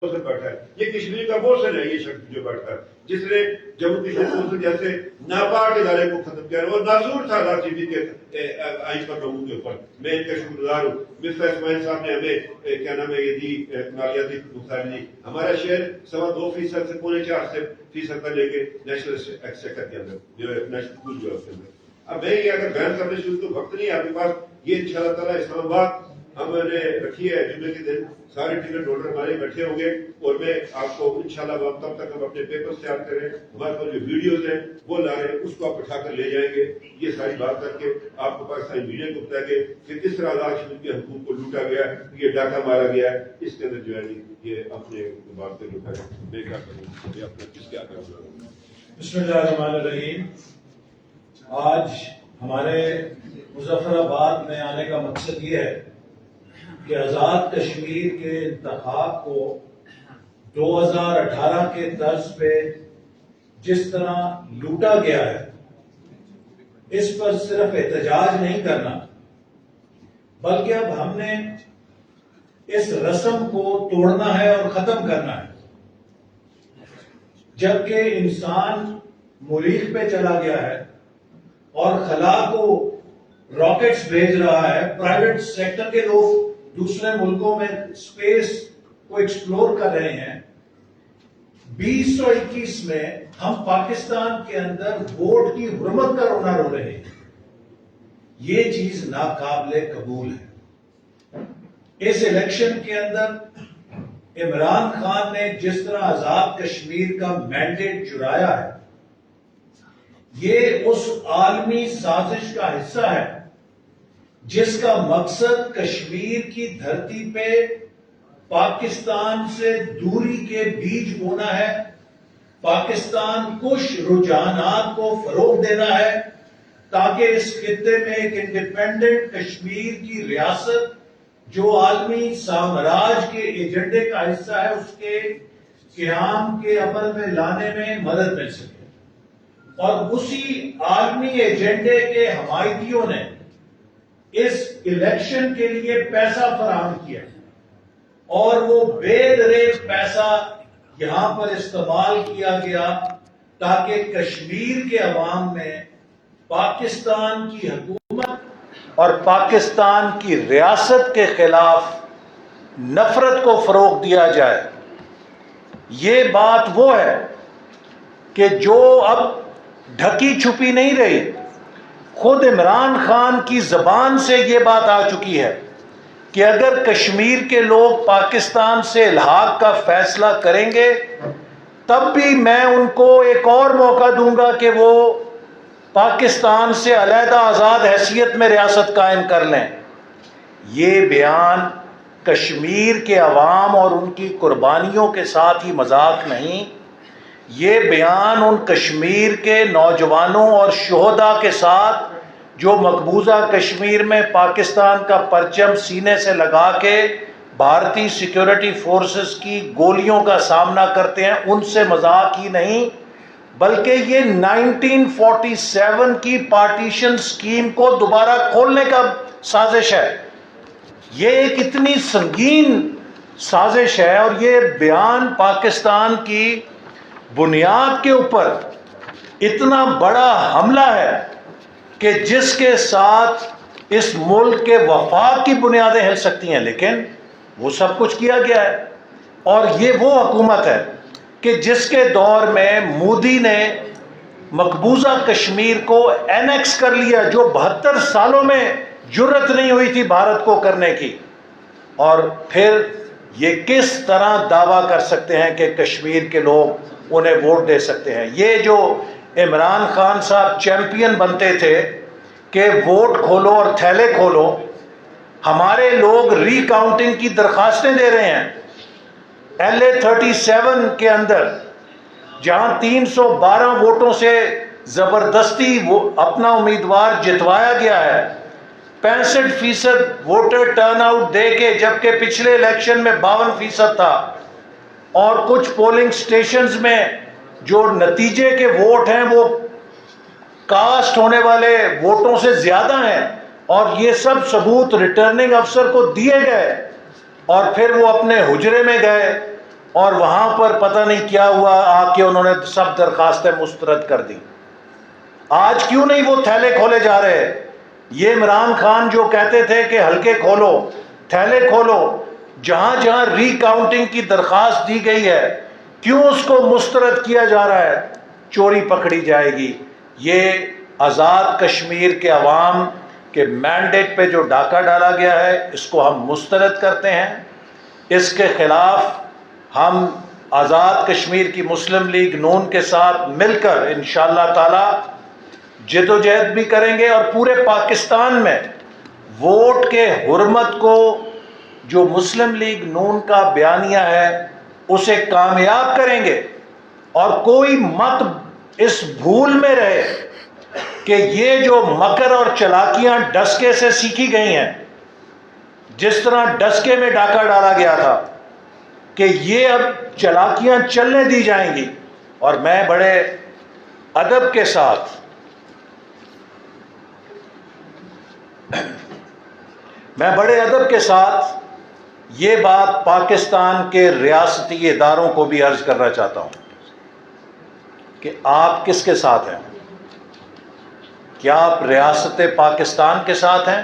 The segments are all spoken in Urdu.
سے بیٹھا ہے. یہ کشمیر کا موشن ہے یہ شخص جو بیٹھا ہے جس نے جموں کشمیر کونسل جیسے ناپاک ادارے کو ختم کیا. وہ نازور تھا راجنیتی کے آئین پر لوگوں کے اوپر. میں ان کا شکر گزار ہوں. مسٹر اسماعیل صاحب نے ہمیں کیا نام ہے یہ دی مالیاتی نقصان دی. ہمارا شہر 2.25% سے 4.5% تک لے کے نیشنل سیکٹر کے اندر جو ہے نیشنل اسکول جو ہے اس کے اندر. اب میں یہ اگر بیان کرنے شروع تو وقت نہیں ہے آپ کے پاس. یہ انشاءاللہ تعالیٰ اسلام آباد ہم نے رکھی ہے جمعے کے دن. سارے ٹکٹ ہولڈر ہمارے بیٹھے ہوں گے اور میں آپ کو انشاءاللہ تب تک ہم اپنے پیپرز تیار کریں. ہمارے پاس جو ویڈیوز ہیں وہ لا رہے ہیں اس کو آپ اٹھا کر لے جائیں گے. یہ ساری بات کر کے آپ کو پاکستانی میڈیا کو بتائیں گے کہ کس طرح آزاد کشمیر کے حقوق کو لوٹا گیا ہے, یہ ڈاکہ مارا گیا ہے. اس کے اندر جو ہے یہ اپنے بات پہ لوٹا ہے. میں کیا کروں یہ اپنا کس کیا کروں. بسم اللہ الرحمن الرحیم. آج ہمارے مظفر آباد میں آنے کا مقصد یہ ہے کہ آزاد کشمیر کے انتخاب کو 2018 کے طرز پہ جس طرح لوٹا گیا ہے اس پر صرف احتجاج نہیں کرنا بلکہ اب ہم نے اس رسم کو توڑنا ہے اور ختم کرنا ہے. جبکہ انسان مریخ پہ چلا گیا ہے اور خلا کو راکٹس بھیج رہا ہے, پرائیویٹ سیکٹر کے لوگ دوسرے ملکوں میں اسپیس کو ایکسپلور کر رہے ہیں, 2021 میں ہم پاکستان کے اندر ووٹ کی حرمت کا رونا رو رہے ہیں. یہ چیز ناقابل قبول ہے. اس الیکشن کے اندر عمران خان نے جس طرح آزاد کشمیر کا مینڈیٹ چرایا ہے یہ اس عالمی سازش کا حصہ ہے جس کا مقصد کشمیر کی دھرتی پہ پاکستان سے دوری کے بیج بونا ہے, پاکستان کش رجحانات کو فروغ دینا ہے تاکہ اس خطے میں ایک انڈیپینڈنٹ کشمیر کی ریاست جو عالمی سامراج کے ایجنڈے کا حصہ ہے اس کے قیام کے عمل میں لانے میں مدد مل سکے. اور اسی عالمی ایجنڈے کے حمایتیوں نے اس الیکشن کے لیے پیسہ فراہم کیا اور وہ بے دریغ پیسہ یہاں پر استعمال کیا گیا تاکہ کشمیر کے عوام میں پاکستان کی حکومت اور پاکستان کی ریاست کے خلاف نفرت کو فروغ دیا جائے. یہ بات وہ ہے کہ جو اب ڈھکی چھپی نہیں رہی, خود عمران خان کی زبان سے یہ بات آ چکی ہے کہ اگر کشمیر کے لوگ پاکستان سے الحاق کا فیصلہ کریں گے تب بھی میں ان کو ایک اور موقع دوں گا کہ وہ پاکستان سے علیحدہ آزاد حیثیت میں ریاست قائم کر لیں. یہ بیان کشمیر کے عوام اور ان کی قربانیوں کے ساتھ ہی مذاق نہیں, یہ بیان ان کشمیر کے نوجوانوں اور شہداء کے ساتھ جو مقبوضہ کشمیر میں پاکستان کا پرچم سینے سے لگا کے بھارتی سیکیورٹی فورسز کی گولیوں کا سامنا کرتے ہیں ان سے مذاق ہی نہیں بلکہ یہ 1947 کی پارٹیشن سکیم کو دوبارہ کھولنے کا سازش ہے. یہ ایک اتنی سنگین سازش ہے اور یہ بیان پاکستان کی بنیاد کے اوپر اتنا بڑا حملہ ہے کہ جس کے ساتھ اس ملک کے وفاق کی بنیادیں ہل سکتی ہیں, لیکن وہ سب کچھ کیا گیا ہے. اور یہ وہ حکومت ہے کہ جس کے دور میں مودی نے مقبوضہ کشمیر کو اینیکس کر لیا جو 72 سالوں میں جرت نہیں ہوئی تھی بھارت کو کرنے کی. اور پھر یہ کس طرح دعویٰ کر سکتے ہیں کہ کشمیر کے لوگ انہیں ووٹ دے سکتے ہیں. یہ جو عمران خان صاحب چیمپئن بنتے تھے کہ ووٹ کھولو اور تھیلے کھولو, ہمارے لوگ ری کاؤنٹنگ کی درخواستیں دے رہے ہیں. LA-37 کے اندر جہاں 312 ووٹوں سے زبردستی اپنا امیدوار جتوایا گیا ہے, 65% ووٹر ٹرن آؤٹ دے کے, جبکہ پچھلے الیکشن میں 52% تھا, اور کچھ پولنگ سٹیشنز میں جو نتیجے کے ووٹ ہیں وہ کاسٹ ہونے والے ووٹوں سے زیادہ ہیں, اور یہ سب ثبوت ریٹرننگ افسر کو دیے گئے اور پھر وہ اپنے حجرے میں گئے اور وہاں پر پتہ نہیں کیا ہوا، آ کے انہوں نے سب درخواستیں مسترد کر دی۔ آج کیوں نہیں وہ تھیلے کھولے جا رہے؟ یہ عمران خان جو کہتے تھے کہ حلقے کھولو، تھیلے کھولو، جہاں جہاں ری کاؤنٹنگ کی درخواست دی گئی ہے کیوں اس کو مسترد کیا جا رہا ہے؟ چوری پکڑی جائے گی۔ یہ آزاد کشمیر کے عوام کے مینڈیٹ پہ جو ڈاکہ ڈالا گیا ہے اس کو ہم مسترد کرتے ہیں۔ اس کے خلاف ہم آزاد کشمیر کی مسلم لیگ نون کے ساتھ مل کر انشاءاللہ تعالی جدوجہد بھی کریں گے، اور پورے پاکستان میں ووٹ کے حرمت کو جو مسلم لیگ نون کا بیانیہ ہے اسے کامیاب کریں گے۔ اور کوئی مت اس بھول میں رہے کہ یہ جو مکر اور چلاکیاں ڈسکے سے سیکھی گئی ہیں، جس طرح ڈسکے میں ڈاکہ ڈالا گیا تھا، کہ یہ اب چلاکیاں چلنے دی جائیں گی۔ اور میں بڑے ادب کے ساتھ یہ بات پاکستان کے ریاستی اداروں کو بھی عرض کرنا چاہتا ہوں کہ آپ کس کے ساتھ ہیں؟ کیا آپ ریاست پاکستان کے ساتھ ہیں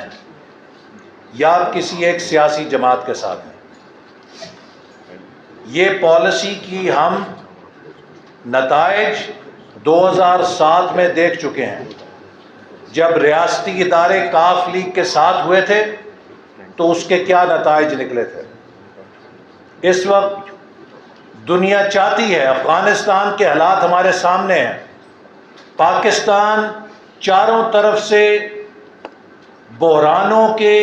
یا آپ کسی ایک سیاسی جماعت کے ساتھ ہیں؟ یہ پالیسی کی ہم نتائج 2007 میں دیکھ چکے ہیں۔ جب ریاستی ادارے کاف لیگ کے ساتھ ہوئے تھے تو اس کے کیا نتائج نکلے تھے۔ اس وقت دنیا چاہتی ہے، افغانستان کے حالات ہمارے سامنے ہیں، پاکستان چاروں طرف سے بحرانوں کے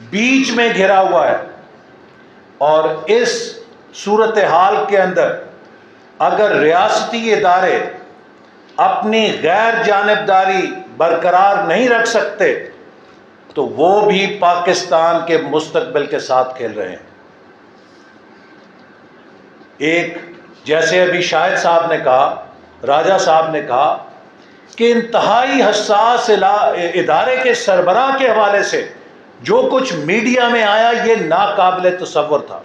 بیچ میں گھرا ہوا ہے، اور اس صورتحال کے اندر اگر ریاستی ادارے اپنی غیر جانبداری برقرار نہیں رکھ سکتے تو وہ بھی پاکستان کے مستقبل کے ساتھ کھیل رہے ہیں۔ ایک جیسے ابھی شاہد صاحب نے کہا، راجہ صاحب نے کہا کہ انتہائی حساس ادارے کے سربراہ کے حوالے سے جو کچھ میڈیا میں آیا یہ ناقابل تصور تھا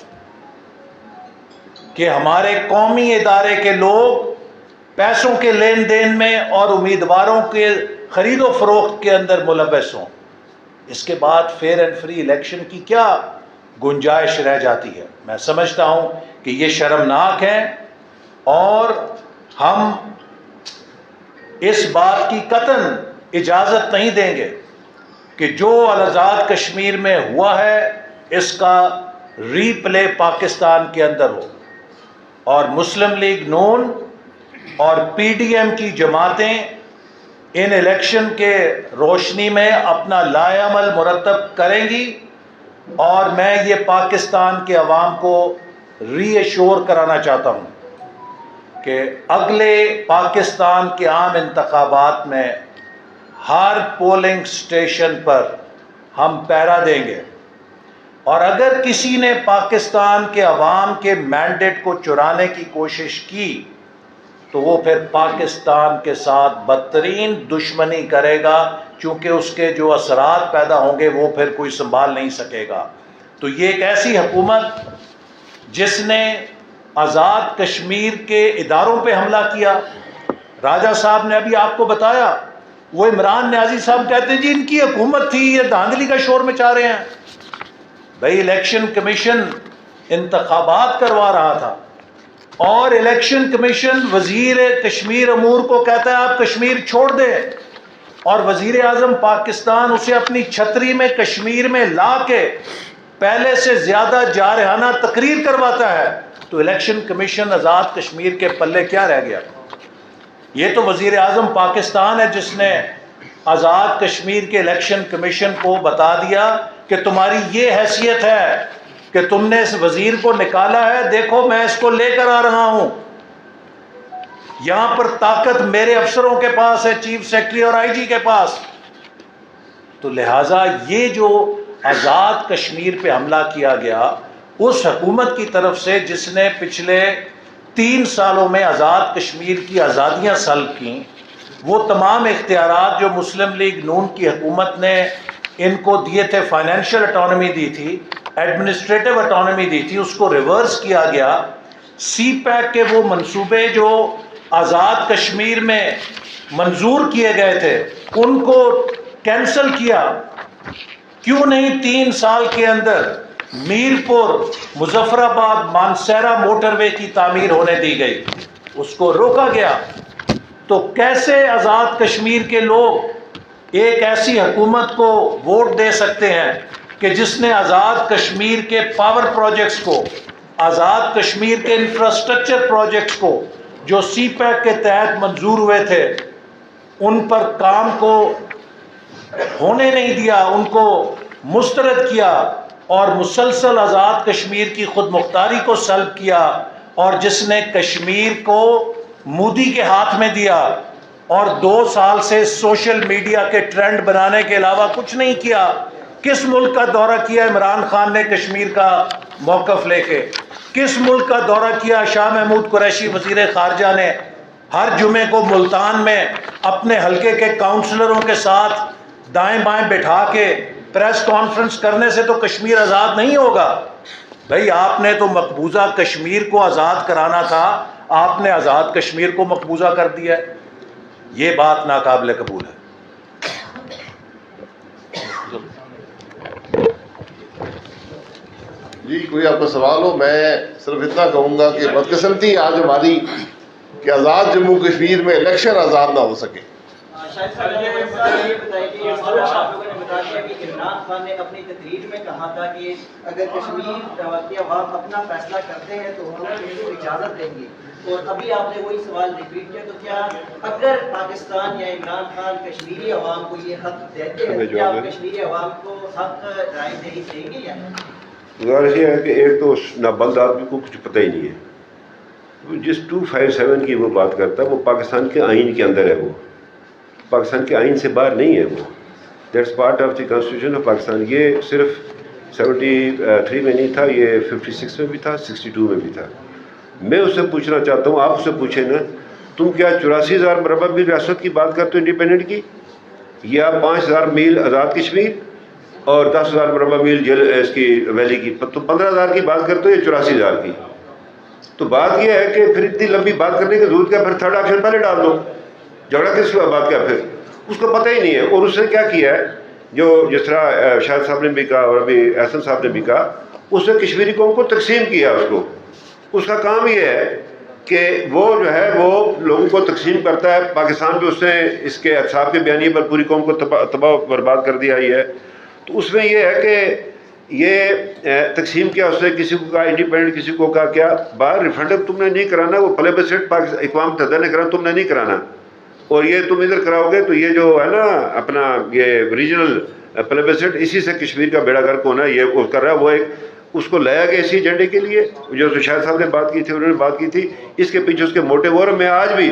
کہ ہمارے قومی ادارے کے لوگ پیسوں کے لین دین میں اور امیدواروں کے خرید و فروخت کے اندر ملوث ہوں۔ اس کے بعد فیئر اینڈ فری الیکشن کی کیا گنجائش رہ جاتی ہے؟ میں سمجھتا ہوں کہ یہ شرمناک ہے، اور ہم اس بات کی قطعاً اجازت نہیں دیں گے کہ جو آزاد کشمیر میں ہوا ہے اس کا ری پلے پاکستان کے اندر ہو۔ اور مسلم لیگ نون اور پی ڈی ایم کی جماعتیں ان الیکشن کے روشنی میں اپنا لائحہ عمل مرتب کریں گی، اور میں یہ پاکستان کے عوام کو ری ایشور کرانا چاہتا ہوں کہ اگلے پاکستان کے عام انتخابات میں ہر پولنگ سٹیشن پر ہم پہرا دیں گے، اور اگر کسی نے پاکستان کے عوام کے مینڈیٹ کو چرانے کی کوشش کی تو وہ پھر پاکستان کے ساتھ بدترین دشمنی کرے گا، چونکہ اس کے جو اثرات پیدا ہوں گے وہ پھر کوئی سنبھال نہیں سکے گا۔ تو یہ ایک ایسی حکومت جس نے آزاد کشمیر کے اداروں پہ حملہ کیا، راجہ صاحب نے ابھی آپ کو بتایا، وہ عمران نیازی صاحب کہتے ہیں جی ان کی حکومت تھی، یہ دھاندلی کا شور مچا رہے ہیں۔ بھائی الیکشن کمیشن انتخابات کروا رہا تھا، اور الیکشن کمیشن وزیر کشمیر امور کو کہتا ہے آپ کشمیر چھوڑ دیں، اور وزیر اعظم پاکستان اسے اپنی چھتری میں کشمیر میں لا کے پہلے سے زیادہ جارحانہ تقریر کرواتا ہے، تو الیکشن کمیشن آزاد کشمیر کے پلے کیا رہ گیا؟ یہ تو وزیر اعظم پاکستان ہے جس نے آزاد کشمیر کے الیکشن کمیشن کو بتا دیا کہ تمہاری یہ حیثیت ہے کہ تم نے اس وزیر کو نکالا ہے، دیکھو میں اس کو لے کر آ رہا ہوں، یہاں پر طاقت میرے افسروں کے پاس ہے، چیف سیکرٹری اور آئی جی کے پاس۔ تو لہٰذا یہ جو آزاد کشمیر پہ حملہ کیا گیا اس حکومت کی طرف سے جس نے پچھلے 3 سالوں میں آزاد کشمیر کی آزادیاں سلب کیں، وہ تمام اختیارات جو مسلم لیگ نون کی حکومت نے ان کو دیے تھے، فائنینشیل اٹانومی دی تھی، ایڈمنسٹریٹو اٹانومی دی تھی، اس کو ریورس کیا گیا، سی پیک کے وہ منصوبے جو آزاد کشمیر میں منظور کیے گئے تھے ان کو کینسل کیا؟ کیوں نہیں 3 سال کے اندر میرپور مظفر آباد مانسہرہ موٹر وے کی تعمیر ہونے دی گئی؟ اس کو روکا گیا۔ تو کیسے آزاد کشمیر کے لوگ ایک ایسی حکومت کو ووٹ دے سکتے ہیں کہ جس نے آزاد کشمیر کے پاور پروجیکٹس کو، آزاد کشمیر کے انفراسٹرکچر پروجیکٹس کو جو سی پیک کے تحت منظور ہوئے تھے ان پر کام کو ہونے نہیں دیا، ان کو مسترد کیا، اور مسلسل آزاد کشمیر کی خود مختاری کو سلب کیا، اور جس نے کشمیر کو مودی کے ہاتھ میں دیا، اور 2 سال سے سوشل میڈیا کے ٹرینڈ بنانے کے علاوہ کچھ نہیں کیا۔ کس ملک کا دورہ کیا عمران خان نے کشمیر کا موقف لے کے؟ کس ملک کا دورہ کیا شاہ محمود قریشی وزیر خارجہ نے؟ ہر جمعے کو ملتان میں اپنے حلقے کے کاؤنسلروں کے ساتھ دائیں بائیں بٹھا کے پریس کانفرنس کرنے سے تو کشمیر آزاد نہیں ہوگا۔ بھئی آپ نے تو مقبوضہ کشمیر کو آزاد کرانا تھا، آپ نے آزاد کشمیر کو مقبوضہ کر دیا ہے۔ یہ بات ناقابل قبول ہے۔ جی کوئی آپ کا سوال ہو؟ میں صرف اتنا کہوں گا کہ بدقسمتی آج ہماری کہ آزاد جموں کشمیر میں الیکشن آزاد نہ ہو سکے۔ شاید صاحب یہ بتائیے کہ آپ لوگوں نے بتا دیا کہ عمران خان نے اپنی تقریر میں کہا تھا کہ اگر کشمیر کے عوام اپنا فیصلہ کرتے ہیں تو ہم ان کو اجازت دیں گے، اور ابھی آپ نے وہی سوال ریپیٹ کیا۔ تو کیا اگر پاکستان یا عمران خان کشمیری عوام کو یہ حق دیتے ہیں، کیا آپ کشمیری عوام کو حق رائے دہی دیں گے یا نہیں؟ گزارش یہ ہے کہ ایک تو نابلد آدمی کو کچھ پتہ ہی نہیں ہے۔ جس 257 کی وہ بات کرتا ہے وہ پاکستان کے آئین کے اندر ہے، وہ پاکستان کے آئین سے باہر نہیں ہے، وہ that's part of the constitution of Pakistan. یہ صرف 73 میں نہیں تھا، یہ 56 میں بھی تھا، 62 میں بھی تھا۔ میں اس سے پوچھنا چاہتا ہوں، آپ اس سے پوچھیں نا، تم کیا 84,000 مربع میل ریاست کی بات کرتے ہو انڈیپینڈنٹ کی، یا 5,000 میل آزاد کشمیر اور 10,000 مربع میل اس کی ویلی کی؟ تو 15,000 کی بات کرتے ہو یا 84,000 کی؟ تو بات یہ ہے کہ پھر اتنی لمبی بات کرنے کی ضرورت کیا؟ پھر تھرڈ آپشن پہلے ڈال دو، جھگڑا کس کی بات کیا؟ پھر اس کو پتہ ہی نہیں ہے۔ اور اس نے کیا کیا ہے، جو جس طرح شاہد صاحب نے بھی کہا اور ابھی احسن صاحب نے بھی کہا، اس نے کشمیری قوم کو تقسیم کیا۔ اس کا کام یہ ہے کہ وہ جو ہے وہ لوگوں کو تقسیم کرتا ہے۔ پاکستان پہ اس نے اس کے احتساب کے بیانیے پر پوری قوم کو تباہ برباد کر دیا ہی ہے۔ تو اس میں یہ ہے کہ یہ تقسیم کیا، اس نے کسی کو کہا انڈیپینڈنٹ، کسی کو کہا کیا۔ باہر ریفرنڈم تم نے نہیں کرانا، وہ پلیبسسٹ اقوام متحدہ نے کرانا، تم نے نہیں کرانا۔ اور یہ تم ادھر کراؤ گے تو یہ جو ہے نا اپنا یہ ریجنل پلیبسسٹ، اسی سے کشمیر کا بیڑا غرق ہونا ہے، یہ کر رہا ہے۔ وہ ایک اس کو لایا گیا اسی ایجنڈے کے لیے، جو شاہد صاحب نے بات کی تھی، انہوں نے بات کی تھی، اس کے پیچھے اس کے موٹو۔ اور میں آج بھی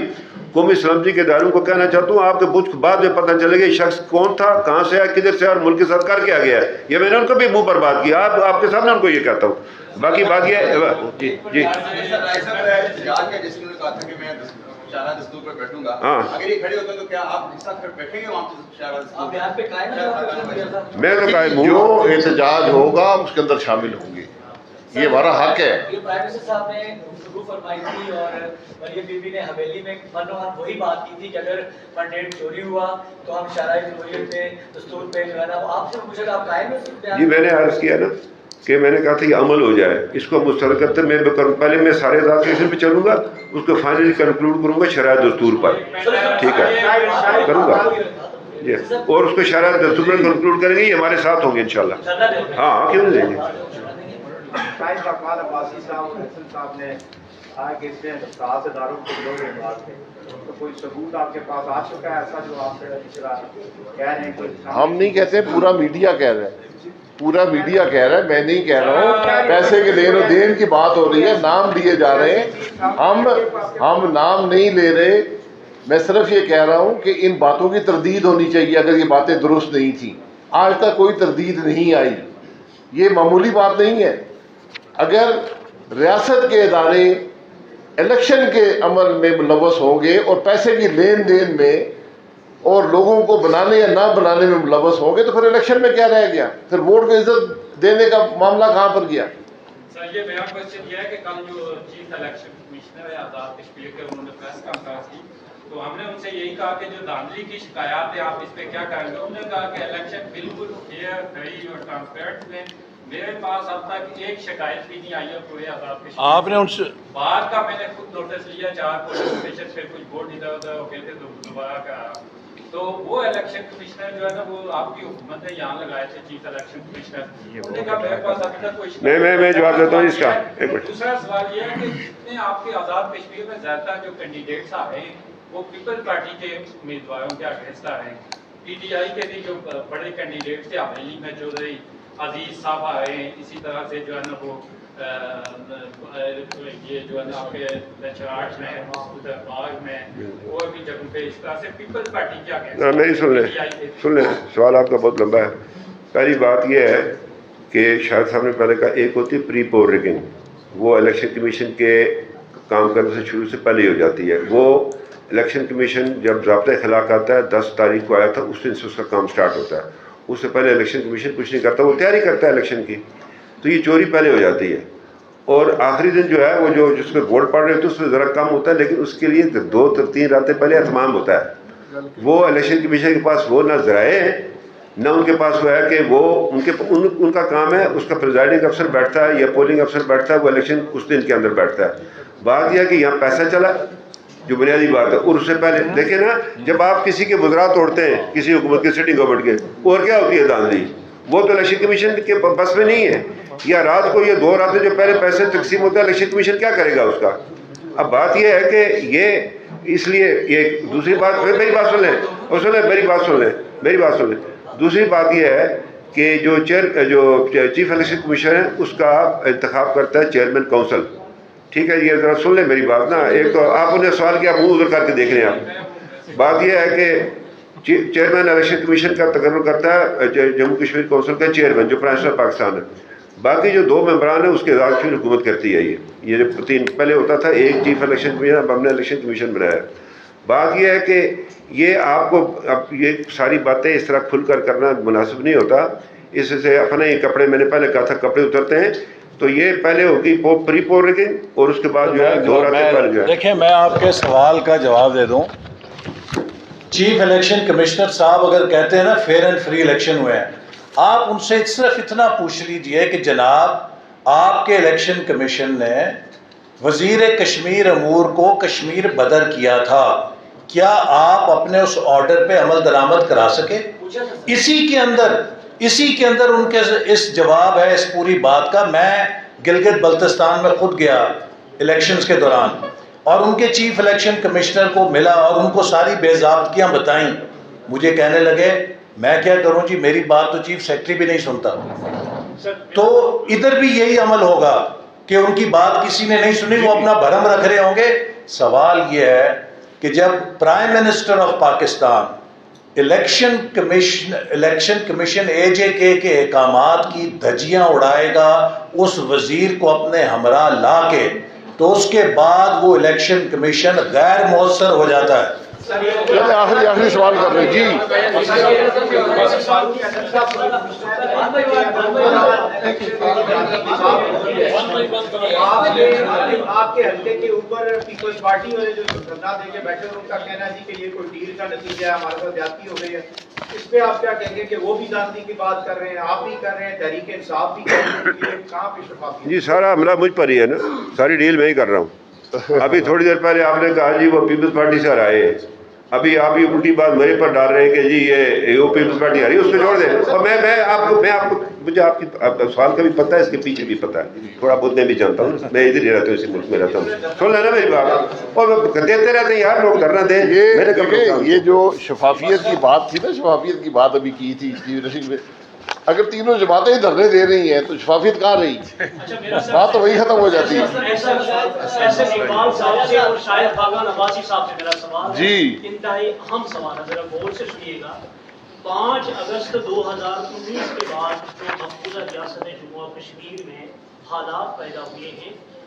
قومی سلامتی کے اداروں کو کہنا چاہتا ہوں، آپ کے کچھ بعد میں پتہ چلے گا یہ شخص کون تھا، کہاں سے آیا، کدھر سے اور ملک کے ساتھ کر کے آ گیا ہے۔ یہ میں نے ان کو بھی منہ پر بات کی، آپ کے سامنے ان کو یہ کہتا ہوں۔ باقی بات یہ جی جی شاہراہ دستور پر بیٹھوں گا، ہاں، اگر یہ کھڑے ہوتے تو کیا آپ ایک ساتھ بیٹھیں گے وہاں پہ شاہراہ دستور پر؟ میں تو قائم ہوں۔ جو احتجاج ہوگا اس کے اندر شامل ہوں گے، یہ ہمارا حق ہے۔ یہ پرائم منسٹر صاحب نے گفتگو فرمائی تھی اور مریم بی بی نے حویلی میں وہی بات کی تھی کہ اگر منڈیٹ چوری ہوا تو ہم شرائع جمہوریت پہ دستور پہ جو ہے نا وہ آپ سے پوچھا کہ آپ قائم ہیں؟ جی میں نے عرض کیا نا کہ میں نے کہا تھا یہ عمل ہو جائے، اس کو مسترد کرتے میں پہلے میں سارے ایسوسیشن پہ چلوں گا، اس کو فائنلی کنکلوڈ کروں گا شرائع دستور پر، ٹھیک ہے کروں گا جی، اور اس کو شرائع دستور پر کنکلوڈ کریں گے، یہ ہمارے ساتھ ہوں گے انشاءاللہ۔ ہاں کیوں نہیں دیں گے۔ شاہد اقبال عباسی صاحب اور حسن صاحب نے کہا کہ اس میں 7 اداروں کے لوگ بات تھے، تو کوئی ثبوت آپ کے پاس آ چکا ہے ایسا جو آپ کہہ رہے ہیں؟ ہم نہیں کہتے، پورا میڈیا کہہ رہا ہے، پورا میڈیا کہہ رہا ہے، میں نہیں کہہ رہا ہوں۔ پیسے کے لین و دین کی بات ہو رہی ہے، نام لیے جا رہے ہیں، ہم نام نہیں لے رہے۔ میں صرف یہ کہہ رہا ہوں کہ ان باتوں کی تردید ہونی چاہیے اگر یہ باتیں درست نہیں تھیں۔ آج تک کوئی تردید نہیں آئی، یہ معمولی بات نہیں ہے۔ اگر ریاست کے ادارے الیکشن کے عمل میں ملوث ہوں گے اور پیسے کی لین دین میں اور لوگوں کو بنانے یا نہ بنانے میں ملوث ہوں گے تو پھر الیکشن میں کیا رہ گیا؟ پھر ووٹ کو عزت دینے کا معاملہ کہاں پر گیا؟ سر یہ میرا کوشچن یہ ہے کہ کل جو چیف الیکشن کمشنر ہے آزاد کشمیر کے انہوں نے پریس کانفرنس کی تو ہم نے ان سے یہی کہا کہ جو دھاندلی کی شکایات ہے آپ اس پہ کیا کریں گے. انہوں نے کہا کہ الیکشن بالکل فیئر فری اور ٹرانسپیرنٹ میں میرے پاس اب تک ایک شکایت بھی نہیں آئی ہے پورے آزاد کشمیر. آپ نے ان سے بات کا میں نے خود نوٹس لیا 4 پولیس اسٹیشن پہ کچھ بورڈ ادھر ادھر ہو گئے تھے تو دوبارہ کرا. تو وہ الیکشن کمشنر جو ہے نا وہ آپ کی حکومت نے یہاں لگائے تھے چیف الیکشن کمشنر. انہوں نے کہا میرے پاس ابھی تک کوئی میں جواب دیتا ہوں اس کا. دوسرا سوال یہ ہے کہ جتنے آپ کے آزاد کشمیر میں زیادہ تر جو کینڈیڈیٹس آ رہے ہیں وہ پیپل پارٹی کے امیدواروں کے اگینسٹ آ رہے ہیں. پی ٹی آئی کے بھی جو بڑے کینڈیڈیٹس تھے حویلی میں چودھری عزیز صاحب آ رہے ہیں. اسی طرح سے جو ہے نا وہ یہ جو ہے نا آپ کے چراٹ میں ادھر باغ میں اور بھی جگہوں پہ اس طرح سے پیپل پارٹی کے اگینسٹ. میری سن لیں سوال آپ کا بہت لمبا ہے. پہلی بات یہ ہے کہ شاہد صاحب نے پہلے کہا ایک ہوتی ہے پری پول ریگنگ, وہ الیکشن کمیشن کے کام کرنے سے شروع سے پہلے ہی ہو جاتی ہے. وہ الیکشن کمیشن جب ضابطۂ اخلاق آتا ہے 10 تاریخ کو آیا تھا اس دن سے اس کا کام سٹارٹ ہوتا ہے. اس سے پہلے الیکشن کمیشن کچھ نہیں کرتا, وہ تیاری کرتا ہے الیکشن کی. تو یہ چوری پہلے ہو جاتی ہے اور آخری دن جو ہے وہ جو جس میں ووٹ پڑ رہے ہوتے ہیں اس میں ذرا کم ہوتا ہے, لیکن اس کے لیے 2-3 راتیں پہلے اہتمام ہوتا ہے. وہ الیکشن کمیشن کے پاس وہ نہ ذرائع ہیں نہ ان کے پاس وہ ہے کہ وہ ان کا کام ہے. اس کا پریزائڈنگ افسر بیٹھتا ہے یا پولنگ افسر بیٹھتا ہے, وہ الیکشن اس دن کے اندر بیٹھتا ہے. بات یہ ہے کہ یہاں پیسہ چلا جو بنیادی بات ہے, اور اس سے پہلے دیکھیں نا جب آپ کسی کے وزراء توڑتے ہیں کسی حکومت کے سٹنگ گورنمنٹ کے, اور کیا ہوتی ہے دھاندلی, وہ تو الیکشن کمیشن کے بس میں نہیں ہے. یا رات کو یہ 2 راتیں جو پہلے پیسے تقسیم ہوتا ہے الیکشن کمیشن کیا کرے گا اس کا. اب بات یہ ہے کہ یہ اس لیے یہ دوسری بات, میری بات سن لیں اور میری بات سن لیں. دوسری بات یہ ہے کہ جو چیف الیکشن کمیشن ہے اس کا انتخاب کرتا ہے چیئرمین کونسل. ٹھیک ہے, یہ ذرا سن لیں میری بات نا. ایک تو آپ انہیں سوال کیا منہ ادھر کر کے دیکھ رہے ہیں آپ. بات یہ ہے کہ چیئرمین الیکشن کمیشن کا تقرر کرتا ہے جموں کشمیر کونسل کا چیئرمین جو پرائم منسٹر پاکستان ہے. باقی جو 2 ممبران ہیں اس کے اعزاز کی حکومت کرتی ہے. یہ جو 3 پہلے ہوتا تھا, ایک چیف الیکشن کمیشن, اب ہم نے الیکشن کمیشن بنایا. بات یہ ہے کہ یہ آپ کو اب یہ ساری باتیں اس طرح کھل کر کرنا مناسب نہیں ہوتا. اس سے اپنے ہی کپڑے, میں نے پہلے کہا تھا کپڑے اترتے ہیں, تو یہ پہلے ہوگی پری پول ریگنگ اور اس کے بعد جو ہے 2 راتیں پہلے جو ہے. دیکھیں میں آپ کے سوال کا جواب دے دوں. چیف الیکشن کمشنر صاحب اگر کہتے ہیں نا فیئر اینڈ فری الیکشن ہوئے ہیں, آپ ان سے صرف اتنا پوچھ لیجئے کہ جناب آپ کے الیکشن کمیشن نے وزیر کشمیر امور کو کشمیر بدر کیا تھا, کیا آپ اپنے اس آرڈر پہ عمل درآمد کرا سکے؟ اسی کے اندر ان کے اس جواب ہے اس پوری بات کا. میں گلگت بلتستان میں خود گیا الیکشنز کے دوران اور ان کے چیف الیکشن کمشنر کو ملا اور ان کو ساری بے ضابطگیاں بتائیں. مجھے کہنے لگے میں کیا کروں جی, میری بات تو چیف سیکرٹری بھی نہیں سنتا. تو ادھر بھی یہی عمل ہوگا کہ ان کی بات کسی نے نہیں سنی, وہ اپنا بھرم رکھ رہے ہوں گے. سوال یہ ہے کہ جب prime minister of Pakistan election commission AJK کے احکامات کی دھجیاں اڑائے گا اس وزیر کو اپنے ہمراہ لا کے, تو اس کے بعد وہ الیکشن کمیشن غیر مؤثر ہو جاتا ہے. آخری سوال کر رہے جی. آپ کے حلقے کے اوپر پیپلز پارٹی والے جو دھرنا دے کے بیٹھے ہیں ان کا کہنا ہے جی کہ یہ کوئی ڈیل کا نتیجہ ہے, ہمارے ساتھ زیادتی ہو گئی ہے. اس پہ آپ کیا کہیں گے کہ وہ بھی دھاندلی کی بات کر رہے ہیں, آپ بھی کر رہے ہیں, تحریک انصاف بھی کر رہی ہے, کہاں پہ شفافیت؟ جی سارا حملہ مجھ پر ہی ہے نا, ساری ڈیل میں ہی کر رہا ہوں. ابھی تھوڑی دیر پہلے آپ نے کہا جی وہ پیپلز پارٹی سے ہرائے, ابھی آپ یہ الٹی بات میرے پر ڈال رہے ہیں کہ جی یہ پیپلز پارٹی ہاری, اس کو چھوڑ دیں. اور میں آپ کو مجھے آپ کی سوال کا بھی پتہ ہے, اس کے پیچھے بھی پتہ ہے, تھوڑا بہت میں بھی جانتا ہوں, میں ادھر ہی رہتا ہوں, اسی ملک میں رہتا ہوں. سن لینا میری بات, اور دیتے رہتے ہیں یار لوگ دھرنا دیں. یہ جو شفافیت کی بات تھی نا, شفافیت کی بات ابھی کی تھی, اگر تینوں جماعتیں دھرنے دے رہی ہیں تو شفافیت کہاں رہی, بات تو وہی ختم ہو جاتی ہے. جی انتہائی اہم سوال ہے, ذرا غور سے سنیے گا. 5 اگست 2019 کے بعد جو مقبوضہ ریاست جموں و کشمیر میں حالات پیدا ہوئے ہیں,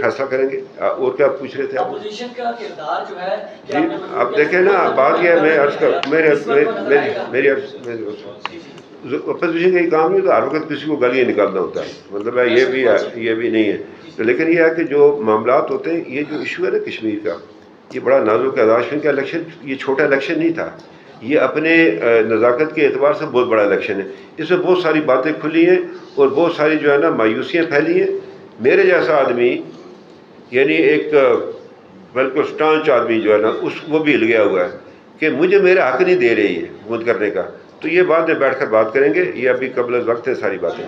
فیصلہ کریں گے. اور کیا پوچھ رہے تھے آپ؟ اپوزیشن کا کردار جو ہے جی آپ دیکھیں نا بات یہ ہے میں عرض کر میری اپوزیشن کا یہ کام نہیں ہوتا ہر وقت کسی کو گالیاں نکالنا ہوتا ہے. مطلب ہے یہ بھی ہے یہ بھی نہیں ہے. تو لیکن یہ ہے کہ جو معاملات ہوتے ہیں یہ جو ایشو ہے نا کشمیر کا یہ بڑا نازک ہے. راشن کا الیکشن یہ چھوٹا الیکشن نہیں تھا. یہ اپنے نزاکت کے اعتبار سے بہت بڑا الیکشن ہے. اس میں بہت ساری باتیں کھلی ہیں اور بہت ساری جو ہے نا مایوسیاں پھیلی ہیں. میرے جیسا آدمی یعنی ایک بالکل اسٹانچ آدمی جو ہے نا وہ بھی ہل گیا ہوا ہے کہ مجھے میرا حق نہیں دے رہی ہے ووٹ کرنے کا. تو یہ بعد میں بیٹھ کر بات کریں گے. یہ ابھی قبل از وقت ہے ساری باتیں.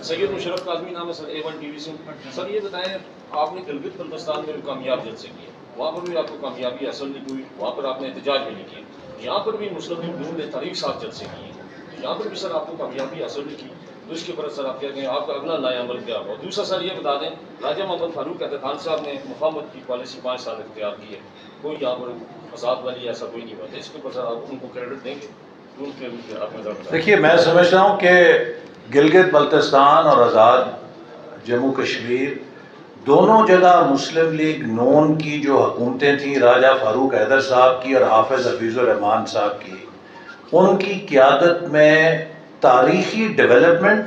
سید مشرف کاظمی نام ہے سر A1 TV سے. سر یہ بتائیں آپ نے گلگت بلتستان میں کامیاب جلسے کیے وہاں پر بھی آپ کو کامیابی حاصل نہیں ہوئی وہاں پر آپ نے احتجاج بھی نہیں کیا. یہاں پر بھی مسلم لیگ نون نے تحریک ساتھ جلسے کیے یہاں پر بھی سر آپ کو کامیابی حاصل نہیں کی. تو اس کے اوپر سر آپ کیا کہیں آپ کا اگلا نیا عمل کیا ہوا. دوسرا سر یہ بتا دیں راجہ محمد فاروق خان صاحب نے مفاہمت کی پالیسی 5 سال اختیار کی ہے. کوئی یہاں پر فساد والی ایسا کوئی نہیں ہوا. اس کے اوپر سر آپ ان کو کریڈٹ دیں گے؟ دیکھیے میں سمجھتا ہوں کہ گلگت بلتستان اور آزاد جموں کشمیر دونوں جگہ مسلم لیگ نون کی جو حکومتیں تھیں راجہ فاروق حیدر صاحب کی اور حافظ حفیظ الرحمان صاحب کی ان کی قیادت میں تاریخی ڈیولپمنٹ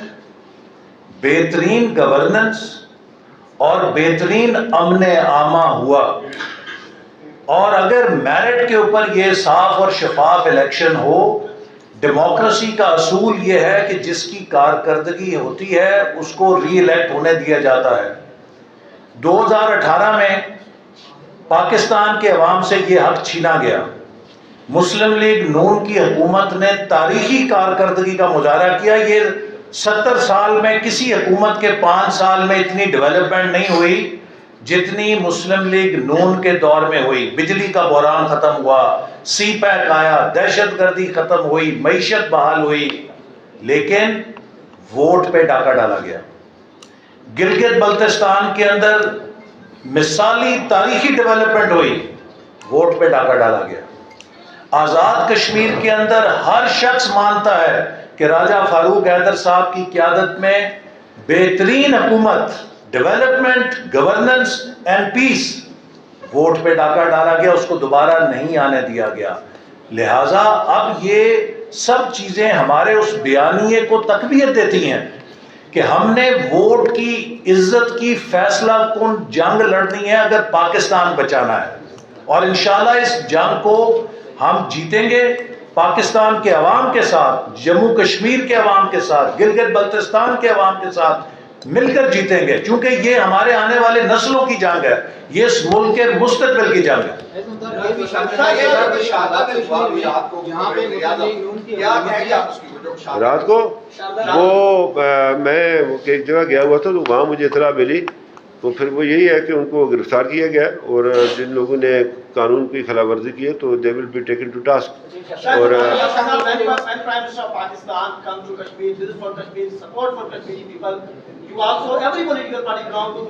بہترین گورننس اور بہترین امن عامہ ہوا. اور اگر میرٹ کے اوپر یہ صاف اور شفاف الیکشن ہو ڈیموکریسی کا اصول یہ ہے کہ جس کی کارکردگی ہوتی ہے اس کو ری الیکٹ ہونے دیا جاتا ہے. 2018 میں پاکستان کے عوام سے یہ حق چھینا گیا. مسلم لیگ نون کی حکومت نے تاریخی کارکردگی کا مظاہرہ کیا. یہ 70 سال میں کسی حکومت کے 5 سال میں اتنی ڈیولپمنٹ نہیں ہوئی جتنی مسلم لیگ نون کے دور میں ہوئی. بجلی کا بحران ختم ہوا, سی پیک آیا, دہشت گردی ختم ہوئی, معیشت بحال ہوئی, لیکن ووٹ پہ ڈاکہ ڈالا گیا. گلگت بلتستان کے اندر مثالی تاریخی ڈیولپمنٹ ہوئی, ووٹ پہ ڈاکہ ڈالا گیا. آزاد کشمیر کے اندر ہر شخص مانتا ہے کہ راجہ فاروق حیدر صاحب کی قیادت میں بہترین حکومت, development, governance and peace, vote پہ ڈاکہ ڈالا گیا, اس کو دوبارہ نہیں آنے دیا گیا. لہٰذا اب یہ سب چیزیں ہمارے اس بیانیے کو تقویت دیتی ہیں کہ ہم نے ووٹ کی عزت کی فیصلہ کن جنگ لڑنی ہے اگر پاکستان بچانا ہے. اور انشاءاللہ اس جنگ کو ہم جیتیں گے پاکستان کے عوام کے ساتھ, جموں کشمیر کے عوام کے ساتھ, گلگت بلتستان کے عوام کے ساتھ مل کر جیتیں گے, کیونکہ یہ ہمارے آنے والے نسلوں کی جنگ ہے, یہ اس ملک کے مستقبل کی جنگ ہے. رات کو وہ میں ایک جگہ گیا ہوا تھا تو وہاں مجھے اطلاع ملی تو پھر وہ یہی ہے کہ ان کو گرفتار کیا گیا اور جن لوگوں نے قانون کی خلاف ورزی کی ہے تو they will be taken to task. اور you also every political party belong to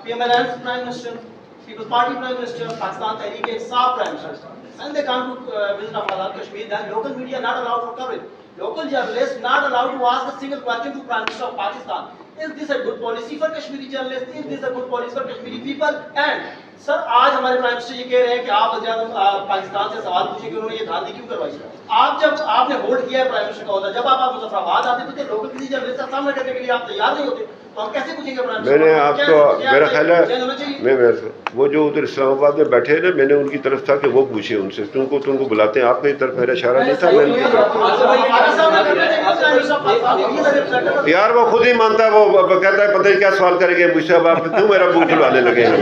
PMLN's Prime Minister, People's Party Prime Minister, Pakistan Tehreek-e-Insaf Prime Minister, and they come to visit Azad Kashmir. Then local media not allowed for coverage. Local journalists not allowed to ask a single question to Prime Minister of Pakistan. Is this a good policy for Kashmiri journalists? Is this a good policy for Kashmiri people? And سر آج ہمارے پرائم منسٹر یہ کہہ رہے ہیں کہ آپ وزیر اعظم پاکستان سے سوال پوچھیں کہ انہوں نے یہ دھاندلی کیوں کروائی. آپ جب آپ نے ووٹ کیا ہے پرائم منسٹر کا عہدہ, جب آپ مظفر آباد آتے تھے تو لوکل کسی جرنلسٹ کا سامنا کرنے کے لیے آپ تیار نہیں ہوتے تو ہم کیسے پوچھیں گے پرائم منسٹر. میں نے آپ کو میرا خیال ہے وہ جو ادھر اسلام آباد میں بیٹھے ہیں نا میں نے ان کی طرف تھا کہ وہ پوچھیں ان سے, تم کو بلاتے ہیں, آپ کی طرف میرا اشارہ نہیں تھا. یار وہ خود ہی مانتا ہے, وہ کہتا ہے پتہ نہیں کیا سوال کریں گے مجھ سے, اب آپ کیوں میرا منہ کھلوانے لگے ہیں.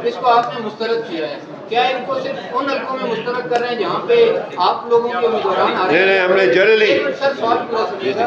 اس کو آپ نے مسترد کیا ہے, کیا ان کو صرف ان حلقوں میں مسترد کر رہے ہیں جہاں پہ آپ لوگوں کے امیدواران آ رہے ہیں؟ نہیں ہم نے جنرلی سر سوال پورا سنیے گا.